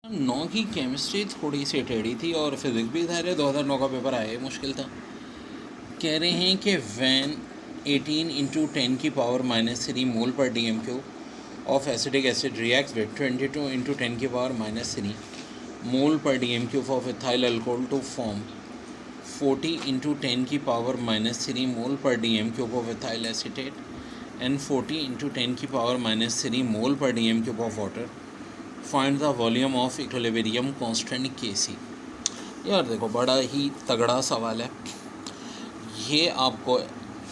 9 की केमिस्ट्री थोड़ी सी टेढ़ी थी और फिज़िक्स भी था। 2009 का पेपर आया मुश्किल था। कह रहे हैं कि van 18 into 10⁻³ mole per DMQ of acidic acid reacts with 22 into 10⁻³ mole per DMQ of ethyl alcohol to form 40 into 10⁻³ mole per DMQ of ethyl acetate and 40 into 10⁻³ mole per DMQ of water. Find the volume of equilibrium constant Kc। यार देखो, बड़ा ही तगड़ा सवाल है ये। आपको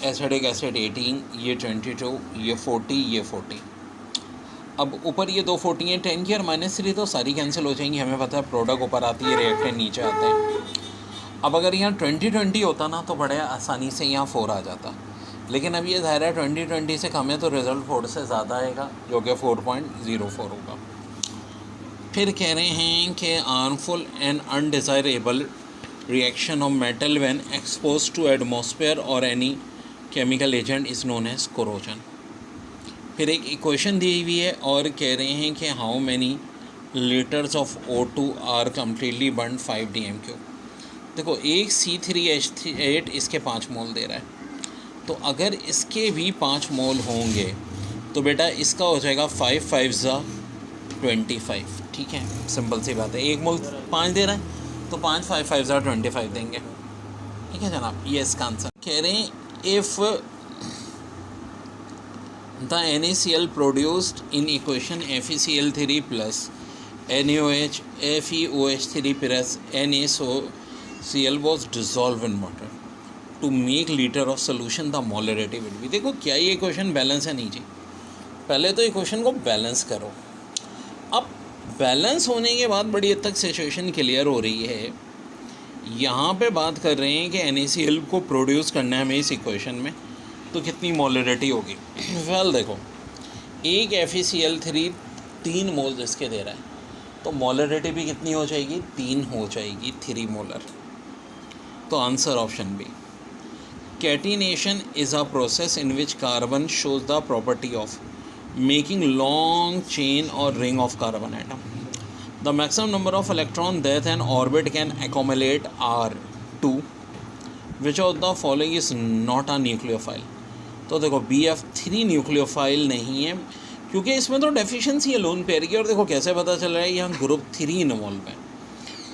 acidic acid 18, ये 22, ये 40, ये 40। अब ऊपर ये दो 40 हैं, 10 की और -3 तो सारी कैंसिल हो जाएंगी। हमें पता है प्रोडक्ट ऊपर आती है, रिएक्टेंट नीचे आते हैं। अब अगर यहाँ 20-20 होता ना तो बड़े आसानी से यहाँ 4 आ जाता, लेकिन अब ये ज़ाहिर है 20-20 से कम है तो रिज़ल्ट 4 से ज़्यादा आएगा, जो कि 4.04 होगा। फिर कह रहे हैं कि harmful and undesirable reaction of metal when expose to atmosphere और any chemical agent is known as corrosion. फिर एक इक्वेशन दी हुई है और कह रहे हैं कि how many litres of O2 are completely burn 5 DMQ। देखो, एक C3H8 इसके 5 मोल दे रहा है, तो अगर इसके भी 5 मोल होंगे तो बेटा इसका हो जाएगा 5 5 ज़ा 25। ठीक है, सिंपल सी बात है। एक मोल 5 दे रहा है तो 5 5 5 ज़ा 25 देंगे। ठीक है जनाब, ये इसका आंसर। कह रहे हैं if the NaCl produced in equation FeCl3 plus NaOH FeOH3 plus NaCl was dissolve in water to make litre of solution, the molarity will be. देखो, क्या ये इक्वेशन बैलेंस है? नहीं जी, पहले तो इक्वेशन को बैलेंस करो। अब बैलेंस होने के बाद बड़ी हद तक सिचुएशन क्लियर हो रही है। यहाँ पे बात कर रहे हैं कि NaCl को प्रोड्यूस करना है हमें इस इक्वेशन में, तो कितनी मोलरिटी होगी? वेल देखो, एक FeCl3 3 मोल इसके दे रहा है, तो मोलरिटी भी कितनी हो जाएगी? 3 हो जाएगी, 3 मोलर। तो answer option B. Catenation is a process in which carbon shows the property of making long chain और ring of carbon atom. The maximum number of electron that an orbit can accumulate are 2। Which of the following is not a nucleophile. तो देखो, BF3 nucleophile नहीं है, क्योंकि इसमें तो deficiency है lone pair की। और देखो कैसे पता चल रहा है, यहाँ ग्रुप 3 इन्वॉल्व है।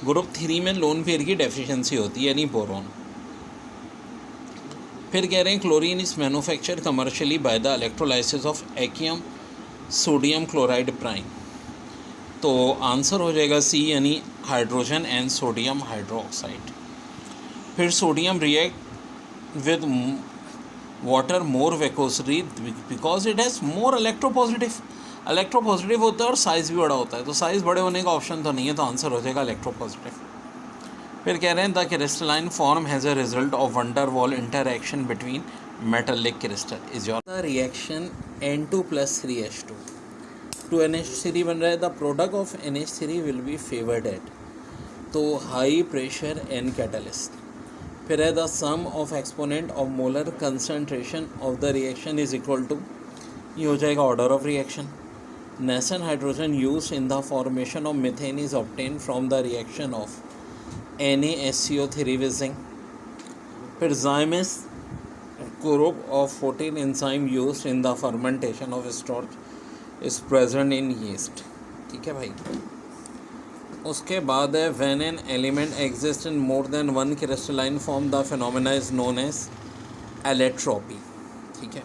ग्रुप 3 में लोन पेयर की डेफिशिएंसी होती है, यानी बोरॉन। फिर कह रहे हैं chlorine is manufactured commercially by the electrolysis of aqueous sodium chloride brine. तो आंसर हो जाएगा सी, यानी हाइड्रोजन एंड सोडियम हाइड्रोक्साइड। फिर sodium react with water more vigorously because it has more electropositive. Electropositive होता है और साइज़ भी बड़ा होता है, तो साइज़ बड़े होने का ऑप्शन तो नहीं है, तो आंसर हो जाएगा इलेक्ट्रोपॉजिटिव। फिर कह रहे हैं the crystalline form has a result of van der Waals interaction between metallic crystal is your the reaction N2 + 3H2 to NH3 बन रहा है। The product of NH3 will be favoured at, तो हाई प्रेशर एन कैटलिस्ट। फिर है the sum of exponent of molar concentration of the reaction is equal to, ये हो जाएगा order of reaction. Nascent hydrogen use in the formation of methane is obtain from the reaction of NaSCO3 with zinc। फिर zymes group of 14 enzyme used in the fermentation of starch is present in yeast। ठीक है भाई। उसके बाद है when an element exists in more than one crystalline form the phenomena is known as allotrope। ठीक है।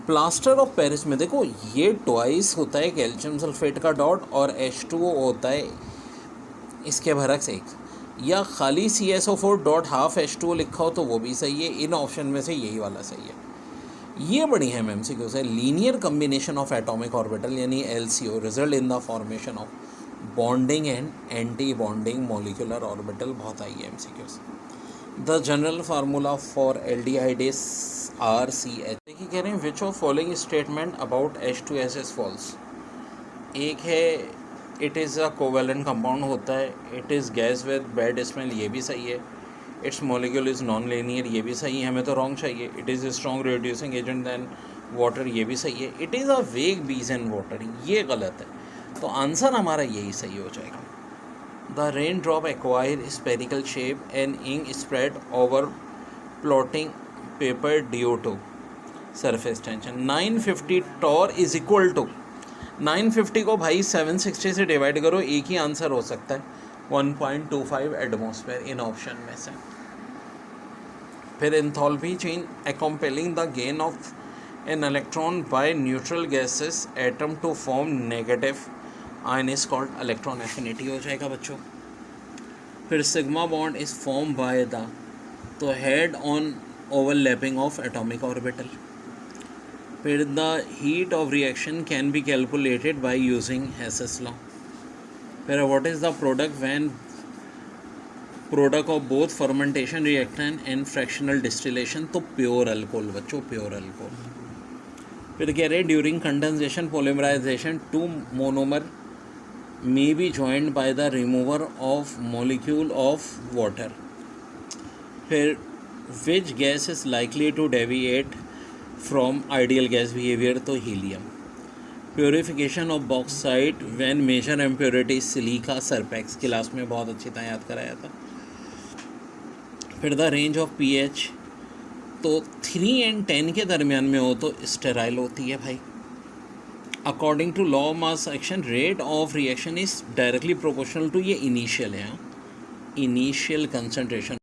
Plaster of Paris में देखो, ये ट्वाइस होता है कैल्शियम सल्फेट का डॉट और H2O होता है इसके बरक्स एक, या खाली CSO4 डॉट हाफ H2O लिखा हो तो वो भी सही है। इन ऑप्शन में से यही वाला सही है। ये बड़ी है MCQ से। Linear combination of atomic orbital यानी LCO result in the formation of bonding and anti bonding molecular orbital, बहुत आई है MCQ से। The general formula for aldehyde is RCH। देखिए कह रहे हैं which of following statement about H2S is false. एक है it is a covalent compound होता है, it is gas with bad smell, ये भी सही है। Its molecule is non linear, ये भी सही है, हमें तो रॉन्ग चाहिए। It is strong reducing agent than water, ये भी सही है। इट इज़ अ वेग बेस इन वाटर, ये गलत है। तो आंसर हमारा यही सही हो जाएगा। The rain drop acquire spherical shape and ink spread over plotting paper due to surface tension. 950 torr is equal to 950 को भाई 760 से डिवाइड करो, एक ही आंसर हो सकता है 1.25 एटमॉस्फेयर इन ऑप्शन में से। फिर enthalpy change accompanying the gain of an electron by neutral gases atom to form negative ion is called electron affinity हो जाएगा बच्चों। फिर sigma bond is form by the, तो head on overlapping of atomic orbital. फिर the heat of reaction can be calculated by using Hess's law. फिर what is the product when product of both fermentation reactant and fractional distillation, तो pure alcohol बच्चों, pure alcohol. फिर कह रहे during condensation polymerization to monomer may be joined by the remover of molecule of water। फिर which gas is likely to deviate from ideal gas behavior, तो helium। Purification of bauxite when major impurity silica सरपेक्स, class में बहुत अच्छी तरह याद कराया था। फिर द रेंज ऑफ pH, तो 3 and 10 के दरमियान में हो तो स्टेराइल होती है भाई। According to law of mass action rate of reaction is directly proportional to, ये इनिशियल है, इनिशियल कंसंट्रेशन